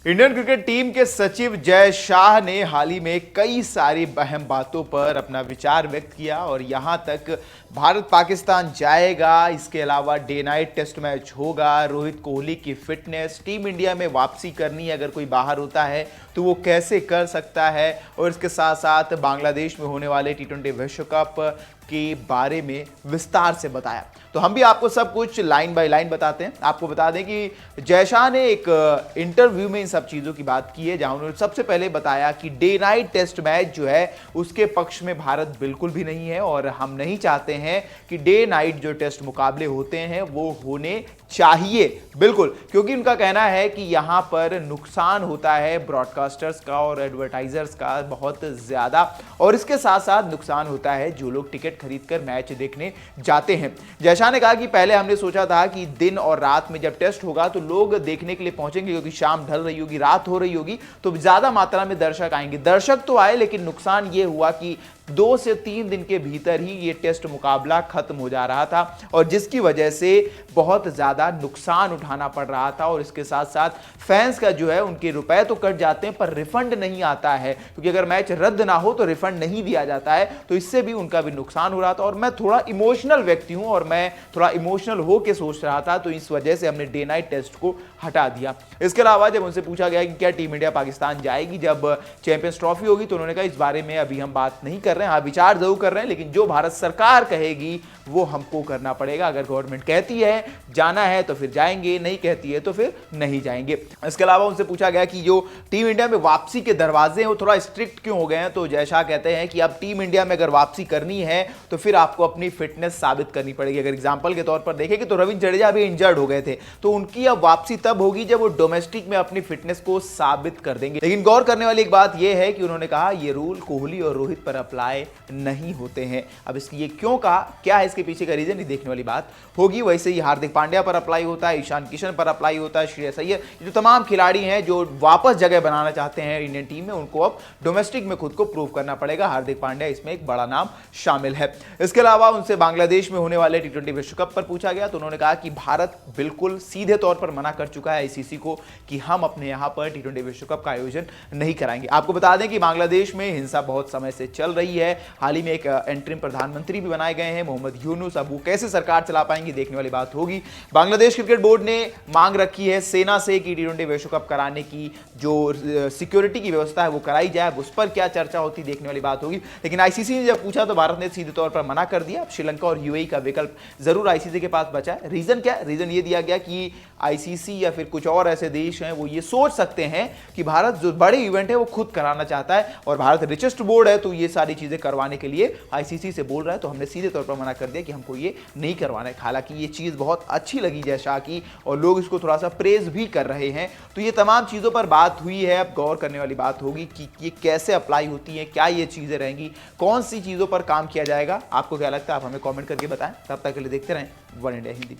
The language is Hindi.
इंडियन क्रिकेट टीम के सचिव जय शाह ने हाल ही में कई सारी अहम बातों पर अपना विचार व्यक्त किया और यहां तक भारत पाकिस्तान जाएगा, इसके अलावा डे नाइट टेस्ट मैच होगा, रोहित कोहली की फिटनेस, टीम इंडिया में वापसी करनी है, अगर कोई बाहर होता है तो वो कैसे कर सकता है, और इसके साथ साथ बांग्लादेश में होने वाले टी20 विश्व कप के बारे में विस्तार से बताया। तो हम भी आपको सब कुछ लाइन बाय लाइन बताते हैं। आपको बता दें कि जय शाह ने एक इंटरव्यू में इन सब चीज़ों की बात की है, जहां उन्होंने सबसे पहले बताया कि डे नाइट टेस्ट मैच जो है उसके पक्ष में भारत बिल्कुल भी नहीं है और हम नहीं चाहते हैं कि डे नाइट जो टेस्ट मुकाबले होते हैं वो होने चाहिए, बिल्कुल, क्योंकि उनका कहना है कि यहां पर नुकसान होता है ब्रॉडकास्टर्स का और एडवर्टाइजर्स का बहुत ज्यादा, और इसके साथ साथ नुकसान होता है जो लोग टिकट खरीदकर मैच देखने जाते हैं। जय शाह ने कहा कि पहले हमने सोचा था कि दिन और रात में जब टेस्ट होगा तो लोग देखने के लिए पहुंचेंगे, क्योंकि शाम ढल रही होगी, रात हो रही होगी, तो ज्यादा मात्रा में दर्शक आएंगे। दर्शक तो आए, लेकिन नुकसान यह हुआ कि 2 से 3 दिन के भीतर ही ये टेस्ट मुकाबला खत्म हो जा रहा था, और जिसकी वजह से बहुत ज्यादा नुकसान उठाना पड़ रहा था। और इसके साथ साथ फैंस का जो है उनके रुपए तो कट जाते हैं पर रिफंड नहीं आता है, क्योंकि अगर मैच रद्द ना हो तो रिफंड नहीं दिया जाता है, तो इससे भी उनका भी नुकसान हो रहा था। और मैं थोड़ा इमोशनल व्यक्ति हूं और मैं थोड़ा इमोशनल होकर सोच रहा था, तो इस वजह से हमने डे नाइट टेस्ट को हटा दिया। इसके अलावा जब उनसे पूछा गया कि क्या टीम इंडिया पाकिस्तान जाएगी जब चैंपियंस ट्रॉफी होगी, तो उन्होंने कहा इस बारे में अभी हम बात नहीं कर रहे हैं, हाँ विचार जरूर कर रहे हैं, लेकिन जो भारत सरकार कहेगी वो हमको करना पड़ेगा। अगर गवर्नमेंट कहती है जाना है तो फिर जाएंगे, नहीं कहती है तो फिर नहीं जाएंगे। इसके अलावा उनसे पूछा गया कि जो टीम इंडिया में वापसी के दरवाजे हैं वो थोड़ा स्ट्रिक्ट क्यों हो गए हैं, तो जय शाह कहते हैं कि अब टीम इंडिया में अगर वापसी करनी है तो फिर आपको अपनी फिटनेस साबित करनी पड़ेगी। अगर एग्जांपल के तौर पर देखें तो रविंद्र जडेजा भी इंजर्ड हो गए थे, तो उनकी अब वापसी तब होगी जब वो डोमेस्टिक में अपनी फिटनेस को साबित कर देंगे। लेकिन गौर करने वाली एक बात यह है कि उन्होंने कहा ये रूल कोहली और रोहित पर अप्लाई नहीं होते हैं। अब इसकी ये क्यों कहा, क्या है इसके पीछे का रीजन, देखने वाली बात होगी। वैसे ही हार्दिक पांड्या पर अप्लाई होता है, ईशान किशन पर अप्लाई होता है, श्रेयस अय्यर, जो तमाम खिलाड़ी हैं जो वापस जगह बनाना चाहते हैं इंडियन टीम में, उनको अब डोमेस्टिक में खुद को प्रूव करना पड़ेगा। हार्दिक पांड्या इसमें एक बड़ा नाम शामिल है। इसके अलावा उनसे बांग्लादेश में होने वाले टी20 विश्व कप पर पूछा गया, तो उन्होंने कहा कि भारत बिल्कुल सीधे तौर पर मना कर चुका है आईसीसी को कि हम अपने यहां पर टी20 विश्व कप का आयोजन नहीं कराएंगे। आपको बता दें कि बांग्लादेश में हिंसा बहुत समय से चल रही है। हाल ही में एक एंटरिम प्रधानमंत्री भी बनाए गए हैं, मोहम्मद यूनुस। अब वो कैसे सरकार चला पाएंगे, देखने वाली बात होगी। बांग्लादेश क्रिकेट बोर्ड ने मांग रखी है सेना से कि टी20 विश्व कप कराने की जो सिक्योरिटी की व्यवस्था है वो कराई जाए। उस पर क्या चर्चा होती, देखने वाली बात होगी। लेकिन आईसीसी ने जब पूछा तो भारत ने सीधे तौर पर मना कर दिया। अब श्रीलंका और यूएई का विकल्प जरूर आईसीसी के पास बचा है। रीजन क्या, रीजन ये दिया गया कि आईसीसी या फिर कुछ और ऐसे देश हैं वो ये सोच सकते हैं कि भारत जो बड़े इवेंट है वो खुद कराना चाहता है, और भारत रिचेस्ट बोर्ड है तो ये सारी चीजें करवाने के लिए आईसीसी से बोल रहा है, तो हमने सीधे तौर पर मना कर दिया कि हमको ये नहीं करवाना है। हालांकि ये चीज बहुत अच्छी लगी जय शाह की और लोग इसको थोड़ा सा प्रेज भी कर रहे हैं। तो ये तमाम चीजों पर बात हुई है। अब गौर करने वाली बात होगी कि ये कैसे अप्लाई होती है, क्या ये चीजें रहेंगी, कौन सी चीजों पर काम किया जाएगा। आपको क्या लगता है, आप हमें कमेंट करके बताएं। तब तक के लिए देखते रहें वन इंडिया हिंदी।